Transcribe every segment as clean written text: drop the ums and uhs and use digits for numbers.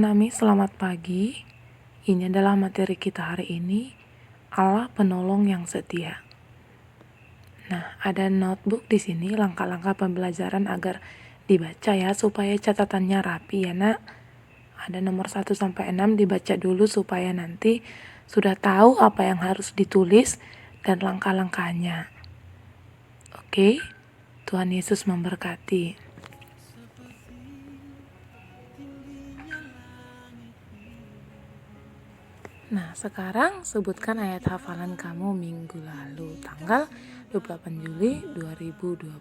anak-anak Mi, selamat pagi. Ini adalah materi kita hari ini, Allah penolong yang setia. Nah, ada notebook di sini, langkah-langkah pembelajaran agar dibaca ya, supaya catatannya rapi ya nak. Ada nomor 1 sampai 6 dibaca dulu supaya nanti sudah tahu apa yang harus ditulis dan langkah-langkahnya. Oke, Tuhan Yesus memberkati. Nah, sekarang sebutkan ayat hafalan kamu minggu lalu, tanggal 28 Juli 2020.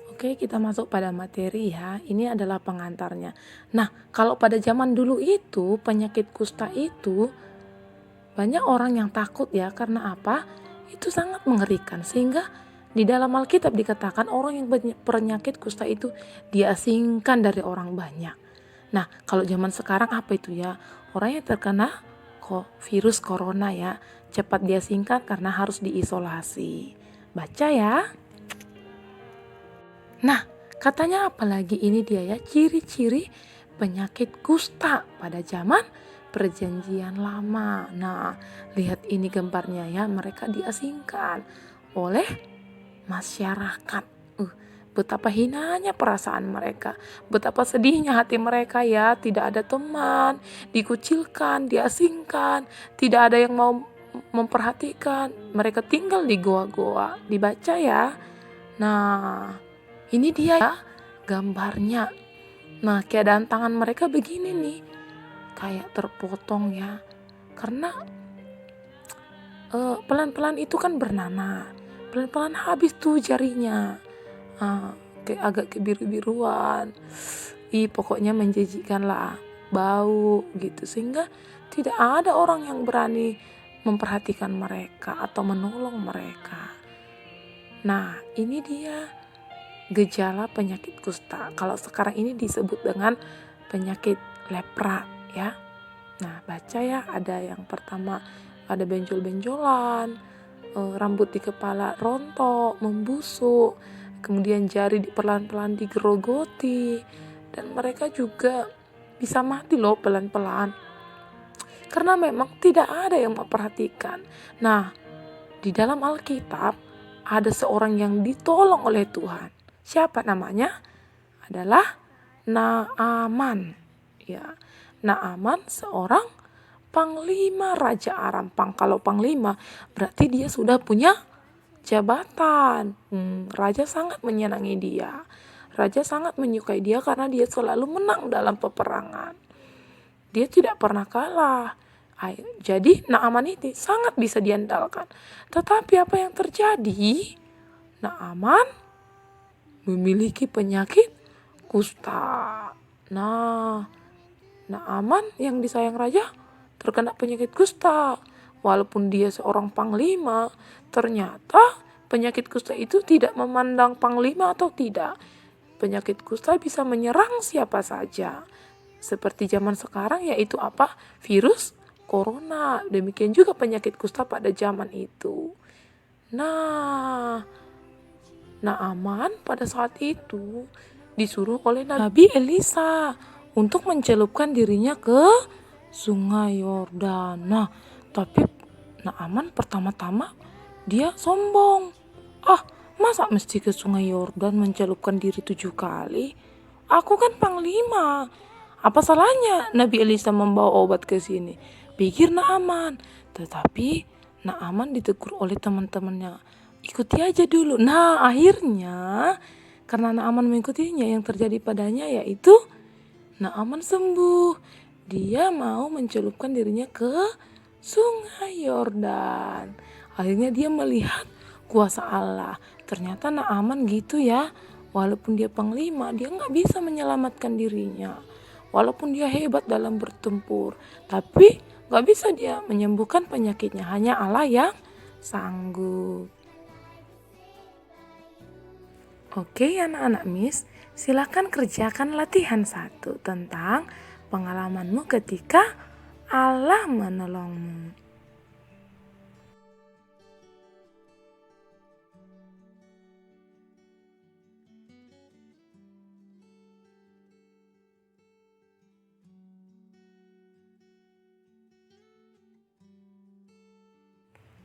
Oke, kita masuk pada materi ya. Ini adalah pengantarnya. Nah, kalau pada zaman dulu itu, penyakit kusta itu banyak orang yang takut ya. Karena apa? Itu sangat mengerikan. Sehingga di dalam Alkitab dikatakan orang yang penyakit kusta itu diasingkan dari orang banyak. Nah, kalau zaman sekarang apa itu ya? Orang yang terkena virus corona ya, cepat diasingkan karena harus diisolasi. Baca ya. Nah, katanya apalagi ini dia ya, ciri-ciri penyakit kusta pada zaman perjanjian lama. Nah, lihat ini gambarnya ya, mereka diasingkan oleh masyarakat. Betapa hinanya perasaan mereka, betapa sedihnya hati mereka ya, tidak ada teman, dikucilkan, diasingkan, tidak ada yang mau memperhatikan, mereka tinggal di goa-goa. Dibaca ya. Nah, ini dia ya gambarnya. Nah, keadaan tangan mereka begini nih, kayak terpotong ya, karena pelan-pelan itu kan bernanah, pelan-pelan habis tuh jarinya, kayak agak kebiru-biruan, pokoknya menjijikkan lah, bau gitu, sehingga tidak ada orang yang berani memperhatikan mereka atau menolong mereka. Nah, ini dia gejala penyakit kusta. Kalau sekarang ini disebut dengan penyakit lepra ya. Nah, baca ya, ada yang pertama ada benjol-benjolan, rambut di kepala rontok, membusuk, kemudian jari pelan-pelan digerogoti, dan mereka juga bisa mati loh pelan-pelan. Karena memang tidak ada yang memperhatikan. Nah, di dalam Alkitab ada seorang yang ditolong oleh Tuhan. Siapa namanya? Adalah Naaman. Ya, Naaman seorang panglima Raja Aram. Kalau panglima berarti dia sudah punya jabatan. Raja sangat menyenangi dia. Raja sangat menyukai dia karena dia selalu menang dalam peperangan. Dia tidak pernah kalah. Jadi Naaman ini sangat bisa diandalkan. Tetapi apa yang terjadi? Naaman memiliki penyakit kusta. Nah, Naaman yang disayang raja terkena penyakit kusta. Walaupun dia seorang panglima, ternyata penyakit kusta itu tidak memandang panglima atau tidak. Penyakit kusta bisa menyerang siapa saja. Seperti zaman sekarang yaitu apa? Virus corona. Demikian juga penyakit kusta pada zaman itu. Nah, Naaman pada saat itu disuruh oleh Nabi Elisa untuk mencelupkan dirinya ke Sungai Yordan. Nah, tapi Naaman pertama-tama dia sombong. Masa mesti ke Sungai Yordan mencelupkan diri 7 kali? Aku kan panglima. Apa salahnya Nabi Elisa membawa obat ke sini? Pikir Naaman. Tetapi Naaman ditegur oleh teman-temannya. Ikuti aja dulu. Nah, akhirnya karena Naaman mengikutinya, yang terjadi padanya yaitu Naaman sembuh. Dia mau mencelupkan dirinya ke Sungai Yordan. Akhirnya dia melihat kuasa Allah. Ternyata Naaman gitu ya. Walaupun dia panglima, dia gak bisa menyelamatkan dirinya. Walaupun dia hebat dalam bertempur, tapi gak bisa dia menyembuhkan penyakitnya. Hanya Allah yang sanggup. Oke anak-anak Miss, silakan kerjakan latihan 1 tentang pengalamanmu ketika Allah menolongmu.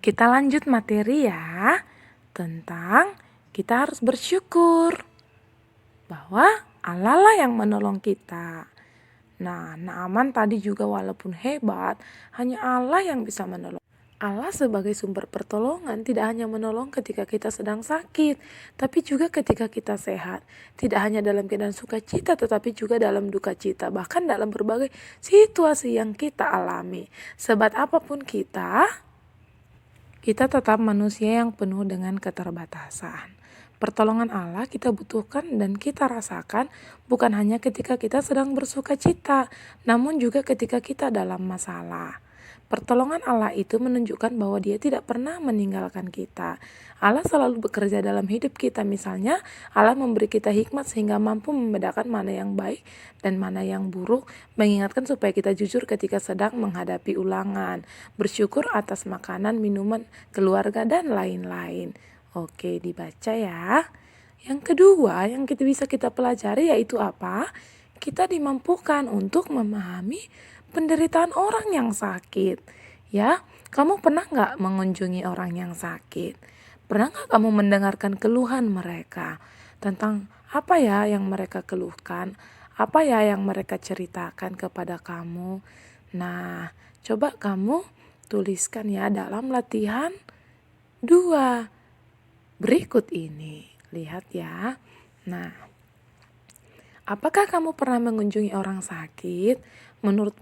Kita lanjut materi ya, tentang kita harus bersyukur bahwa Allah lah yang menolong kita. Nah, Naaman tadi juga walaupun hebat, hanya Allah yang bisa menolong. Allah sebagai sumber pertolongan tidak hanya menolong ketika kita sedang sakit, tapi juga ketika kita sehat. Tidak hanya dalam keadaan sukacita, tetapi juga dalam duka cita, bahkan dalam berbagai situasi yang kita alami. Sebab apapun kita tetap manusia yang penuh dengan keterbatasan. Pertolongan Allah kita butuhkan dan kita rasakan bukan hanya ketika kita sedang bersuka cita, namun juga ketika kita dalam masalah. Pertolongan Allah itu menunjukkan bahwa Dia tidak pernah meninggalkan kita. Allah selalu bekerja dalam hidup kita. Misalnya, Allah memberi kita hikmat sehingga mampu membedakan mana yang baik dan mana yang buruk, mengingatkan supaya kita jujur ketika sedang menghadapi ulangan, bersyukur atas makanan, minuman, keluarga, dan lain-lain. Oke, dibaca ya. Yang kedua yang bisa kita pelajari yaitu apa? Kita dimampukan untuk memahami penderitaan orang yang sakit. Ya, kamu pernah nggak mengunjungi orang yang sakit? Pernah nggak kamu mendengarkan keluhan mereka? Tentang apa ya yang mereka keluhkan? Apa ya yang mereka ceritakan kepada kamu? Nah, coba kamu tuliskan ya dalam latihan 2 berikut ini. Lihat ya. Nah, apakah kamu pernah mengunjungi orang sakit? Menurut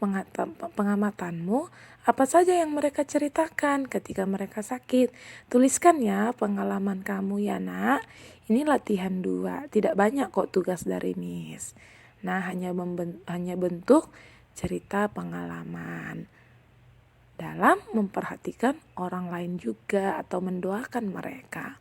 pengamatanmu, apa saja yang mereka ceritakan ketika mereka sakit? Tuliskan ya pengalaman kamu ya nak. Ini latihan 2, tidak banyak kok tugas dari Miss. Nah, hanya bentuk cerita pengalaman dalam memperhatikan orang lain juga atau mendoakan mereka.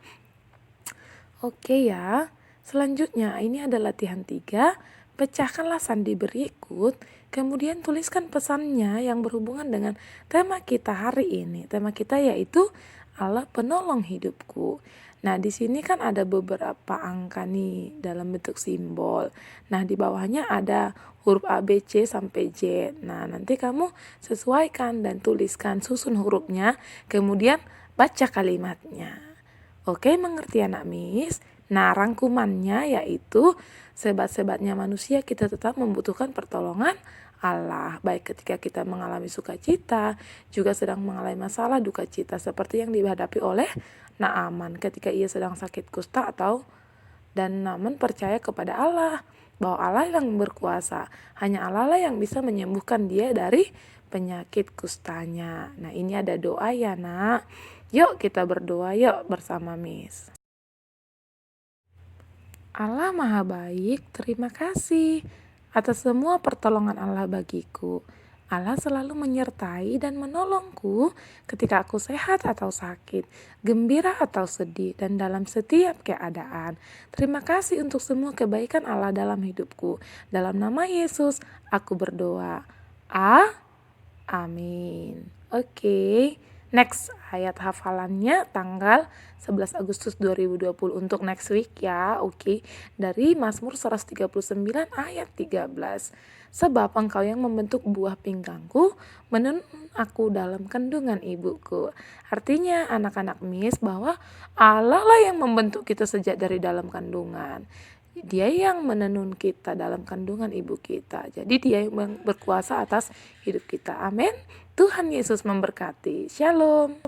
Oke ya, selanjutnya ini ada latihan 3. Pecahkanlah sandi berikut, kemudian tuliskan pesannya yang berhubungan dengan tema kita hari ini. Tema kita yaitu Allah penolong hidupku. Nah, di sini kan ada beberapa angka nih dalam bentuk simbol. Nah, di bawahnya ada huruf A, B, C sampai Z. Nah, nanti kamu sesuaikan dan tuliskan susun hurufnya, kemudian baca kalimatnya. Oke, mengerti anak Miss? Nah, rangkumannya yaitu sebat-sebatnya manusia kita tetap membutuhkan pertolongan Allah. Baik ketika kita mengalami sukacita, juga sedang mengalami masalah duka cita seperti yang dihadapi oleh Naaman ketika ia sedang sakit kusta dan Naaman percaya kepada Allah bahwa Allah yang berkuasa. Hanya Allah lah yang bisa menyembuhkan dia dari penyakit kustanya. Nah, ini ada doa ya nak. Yuk kita berdoa yuk bersama Miss. Allah Maha Baik, terima kasih atas semua pertolongan Allah bagiku. Allah selalu menyertai dan menolongku ketika aku sehat atau sakit, gembira atau sedih, dan dalam setiap keadaan. Terima kasih untuk semua kebaikan Allah dalam hidupku. Dalam nama Yesus, aku berdoa. Amin. Oke. Next, ayat hafalannya tanggal 11 Agustus 2020 untuk next week ya. Oke. Dari Mazmur 139 ayat 13. Sebab engkau yang membentuk buah pinggangku, menenun aku dalam kandungan ibuku. Artinya anak-anak Miss bahwa Allah lah yang membentuk kita sejak dari dalam kandungan. Dia yang menenun kita dalam kandungan ibu kita. Jadi dia yang berkuasa atas hidup kita. Amin. Tuhan Yesus memberkati. Shalom.